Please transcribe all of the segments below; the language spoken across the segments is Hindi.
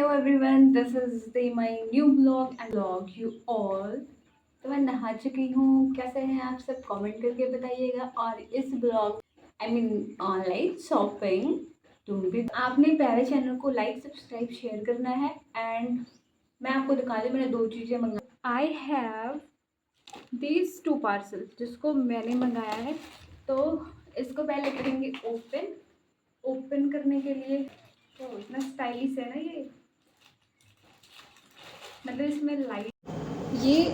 everyone, this is my new vlog and vlog you all। तो मैं नहा चुकी हूँ। कैसे हैं आप सब, कमेंट करके बताइएगा। और इस ब्लॉग ऑनलाइन शॉपिंग तुम भी आपने प्यारे चैनल को लाइक सब्सक्राइब शेयर करना है। एंड मैं आपको दिखा दूँ, मैंने दो चीज़ें मंगा। I have these two parcel जिसको मैंने मंगाया है। तो इसको पहले करेंगे ओपन। ओपन करने के लिए तो इतना स्टाइलिश है ना ये, मतलब इसमें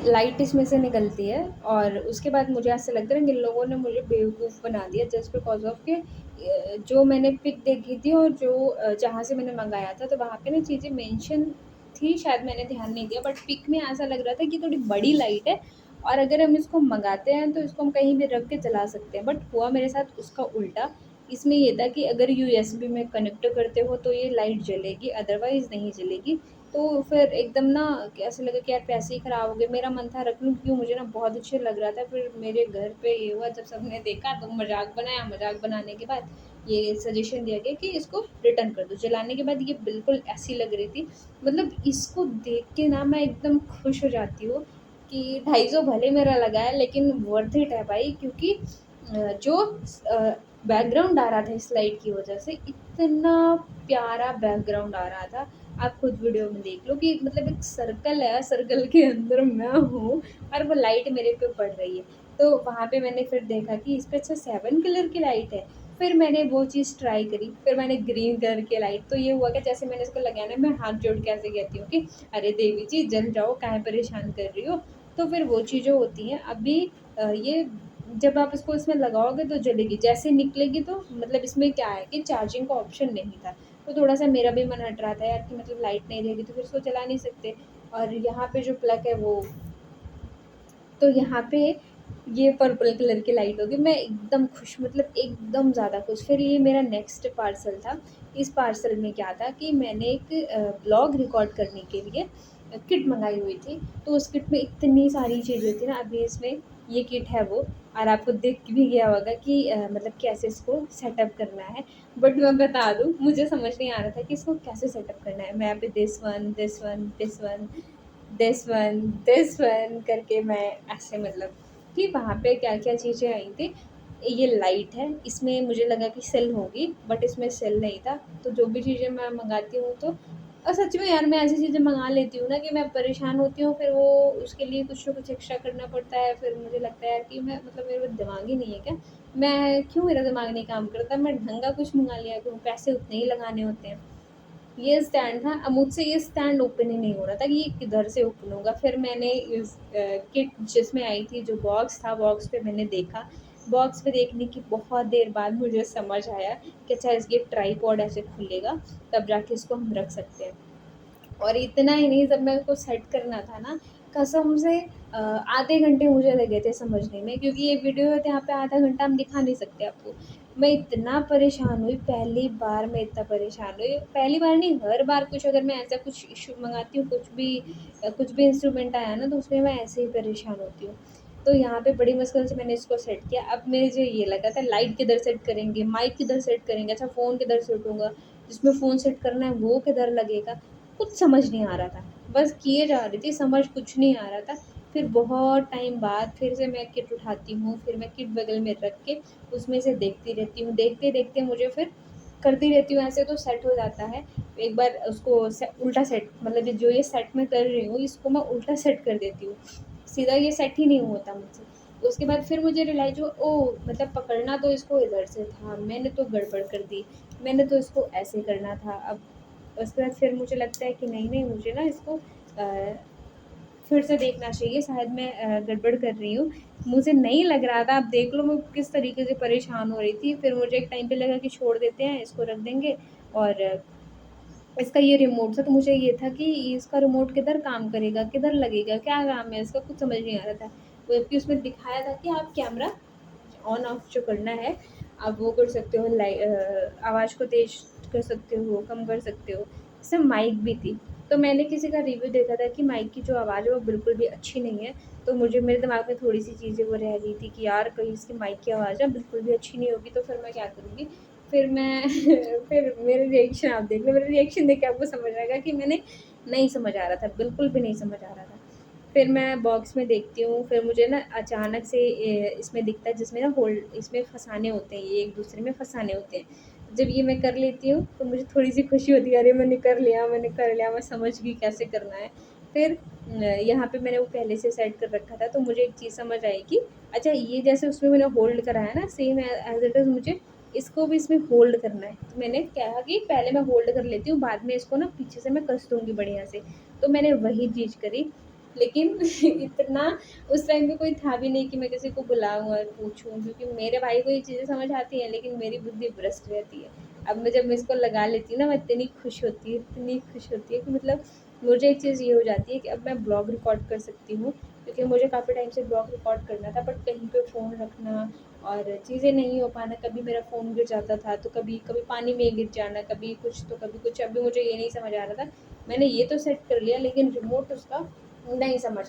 लाइट इसमें से निकलती है। और उसके बाद मुझे ऐसा लगता है कि इन लोगों ने मुझे बेवकूफ़ बना दिया जस्ट बिकॉज ऑफ के जो मैंने पिक देखी थी और जो जहाँ से मैंने मंगाया था, तो वहाँ पे ना चीज़ें मेंशन थी, शायद मैंने ध्यान नहीं दिया। बट पिक में ऐसा लग रहा था कि थोड़ी बड़ी लाइट है और अगर हम इसको मंगाते हैं तो इसको हम कहीं भी रख के चला सकते हैं। बट हुआ मेरे साथ उसका उल्टा। इसमें ये था कि अगर यूएसबी में कनेक्ट करते हो तो ये लाइट जलेगी, अदरवाइज़ नहीं जलेगी। तो फिर एकदम ना ऐसा लगा कि यार पैसे ही ख़राब हो गए। मेरा मन था रख लूँ क्यों, मुझे ना बहुत अच्छे लग रहा था। फिर मेरे घर पे ये हुआ, जब सबने देखा तो मज़ाक बनाया। मज़ाक बनाने के बाद ये सजेशन दिया गया कि इसको रिटर्न कर दो। जलाने के बाद ये बिल्कुल ऐसी लग रही थी, मतलब इसको देख के ना मैं एकदम खुश हो जाती हूँ कि 250 भले मेरा लगा है लेकिन वर्थ इट है भाई। क्योंकि जो बैकग्राउंड आ रहा था इस लाइट की वजह से, इतना प्यारा बैकग्राउंड आ रहा था। आप खुद वीडियो में देख लो कि मतलब एक सर्कल है, सर्कल के अंदर मैं हूँ और वो लाइट मेरे पे पड़ रही है। तो वहाँ पे मैंने फिर देखा कि इस पे अच्छा 7 कलर की लाइट है। फिर मैंने वो चीज़ ट्राई करी, फिर मैंने ग्रीन कलर की लाइट। तो ये हुआ कि जैसे मैंने इसको लगाया ना, मैं हाथ जोड़ के ऐसे कहती हूँ कि अरे देवी जी जल जाओ, काहे परेशान कर रही हो। तो फिर वो चीज़ें होती हैं। अभी ये जब आप इसको इसमें लगाओगे तो जलेगी, जैसे निकलेगी तो मतलब इसमें क्या है कि चार्जिंग का ऑप्शन नहीं था। तो थोड़ा-सा मेरा भी मन हट रहा था यार कि मतलब लाइट नहीं रहेगी तो फिर इसको चला नहीं सकते। और यहाँ पे जो प्लग है वो, तो यहाँ पे ये पर्पल कलर की लाइट होगी। मैं एकदम खुश, मतलब एकदम ज़्यादा खुश। फिर ये मेरा नेक्स्ट पार्सल था। इस पार्सल में क्या था कि मैंने एक ब्लॉग रिकॉर्ड करने के लिए किट मँगाई हुई थी। तो उस किट में इतनी सारी चीज़ें थी ना। अभी इसमें ये किट है वो, और आपको दिख भी गया होगा कि मतलब कैसे इसको सेटअप करना है। बट मैं बता दूँ, मुझे समझ नहीं आ रहा था कि इसको कैसे सेटअप करना है। मैं यहाँ पे this one, this one, this one, this one, this one करके मैं ऐसे मतलब कि वहाँ पे क्या-क्या चीज़ें आई थी। ये लाइट है, इसमें मुझे लगा कि सेल होगी बट इसमें सेल नहीं था। तो जो भी चीज़ें मैं मँगाती हूँ तो और सच में यार मैं ऐसी चीज़ें मँगा लेती हूँ ना कि मैं परेशान होती हूँ, फिर वो उसके लिए कुछ ना कुछ एक्स्ट्रा करना पड़ता है। फिर मुझे लगता है यार कि मैं मतलब मेरे पास दिमाग ही नहीं है क्या? मैं क्यों, मेरा दिमाग नहीं काम करता? मैं ढंग का कुछ मँगा लिया करूँ, पैसे उतने ही लगाने होते हैं। ये स्टैंड था। अब मुझसे ये स्टैंड ओपन ही नहीं हो रहा था कि ये किधर से ओपन होगा। फिर मैंने इस किट जिसमें आई थी, जो बॉक्स था, बॉक्स पे मैंने देखा। बॉक्स पे देखने की बहुत देर बाद मुझे समझ आया कि अच्छा इसके ट्राइपॉड ऐसे खुलेगा, तब जाके इसको हम रख सकते हैं। और इतना ही नहीं, जब मेरे को सेट करना था ना, कसम से आधे घंटे मुझे लगे थे समझने में। क्योंकि ये वीडियो है तो यहाँ पे आधा घंटा हम दिखा नहीं सकते आपको। मैं इतना परेशान हुई, पहली बार मैं इतना परेशान हुई। पहली बार नहीं, हर बार कुछ अगर मैं ऐसा कुछ इशू मंगाती हूँ, कुछ भी इंस्ट्रूमेंट आया ना, तो उसमें मैं ऐसे ही परेशान होती हूँ। तो यहाँ पे बड़ी मुश्किल से मैंने इसको सेट किया। अब मुझे ये लगा था लाइट किधर सेट करेंगे, माइक किधर सेट करेंगे, अच्छा फ़ोन किधर सेट होगा, जिसमें फ़ोन सेट करना है वो किधर लगेगा। कुछ समझ नहीं आ रहा था, बस किए जा रही थी, समझ कुछ नहीं आ रहा था। फिर बहुत टाइम बाद फिर से मैं किट उठाती हूँ, फिर मैं किट बगल में रख के उसमें से देखती रहती हूँ। देखते-देखते मुझे फिर करती रहती हूँ ऐसे, तो सेट हो जाता है। एक बार उसको उल्टा सेट, मतलब जो ये सेट मैं कर रही हूँ इसको मैं उल्टा सेट कर देती हूँ, सीधा ये सेट ही नहीं होता मुझसे। तो उसके बाद फिर मुझे रियलाइज़ हुआ, ओह! मतलब पकड़ना तो इसको इधर से था, मैंने तो गड़बड़ कर दी, मैंने तो इसको ऐसे करना था। अब उसके बाद फिर मुझे लगता है कि नहीं मुझे ना इसको फिर से देखना चाहिए, शायद मैं गड़बड़ कर रही हूँ। मुझे नहीं लग रहा था, अब देख लो मैं किस तरीके से परेशान हो रही थी। फिर मुझे एक टाइम पे लगा कि छोड़ देते हैं, इसको रख देंगे। और इसका ये रिमोट था, तो मुझे ये था कि इसका रिमोट किधर काम करेगा, किधर लगेगा, क्या काम है इसका, कुछ समझ नहीं आ रहा था। जबकि उसमें दिखाया था कि आप कैमरा ऑन ऑफ जो करना है, आप वो कर सकते हो। आवाज़ को तेज़ कर सकते हो, कम कर सकते हो। जैसे माइक भी थी, तो मैंने किसी का रिव्यू देखा था कि माइक की जो आवाज़ है वो बिल्कुल भी अच्छी नहीं है। तो मुझे, मेरे दिमाग में थोड़ी-सी चीज़ें वो रह गई थी कि यार कहीं इसकी माइक की आवाज़ ना बिल्कुल भी अच्छी नहीं होगी, तो फिर मैं क्या करूँगी, फिर मैं फिर मेरे रिएक्शन आप देख लो, मेरा रिएक्शन देख के आपको समझ आएगा कि मैंने नहीं समझ आ रहा था, बिल्कुल भी नहीं समझ आ रहा था। फिर मैं बॉक्स में देखती हूँ, फिर मुझे ना अचानक से इसमें दिखता है जिसमें ना होल्ड इसमें फँसाने होते हैं, ये एक-दूसरे में फँसाने होते हैं। जब ये मैं कर लेती हूँ, तो मुझे थोड़ी-सी खुशी होती है, अरे मैंने कर लिया, मैं समझ गई कैसे करना है। फिर यहाँ पे मैंने वो पहले से सेट कर रखा था, तो मुझे एक चीज़ समझ आई कि अच्छा ये जैसे उसमें मैंने होल्ड करा है ना, सेम एज़ इट इज़ मुझे इसको भी इसमें होल्ड करना है। तो मैंने कहा कि पहले मैं होल्ड कर लेती हूँ, बाद में इसको ना पीछे से मैं कस दूँगी बढ़िया से। तो मैंने वही चीज़ करी, लेकिन इतना उस टाइम पे कोई था भी नहीं कि मैं किसी को बुलाऊँ और पूछूँ, क्योंकि मेरे भाई को ये चीज़ें समझ आती हैं, लेकिन मेरी बुद्धि भ्रष्ट रहती है। अब मैं जब मैं इसको लगा लेती हूँ ना, मैं इतनी खुश होती है कि मतलब मुझे एक चीज़ ये हो जाती है कि अब मैं ब्लॉग रिकॉर्ड कर सकती हूँ, क्योंकि मुझे काफ़ी टाइम से ब्लॉग रिकॉर्ड करना था, बट कहीं पे फ़ोन रखना और चीज़ें नहीं हो पाना, कभी मेरा फ़ोन गिर जाता था, तो कभी कभी पानी में गिर जाना, कभी कुछ तो कभी कुछ। अभी मुझे ये नहीं समझ आ रहा था, मैंने ये तो सेट कर लिया, लेकिन रिमोट उसका नहीं समझ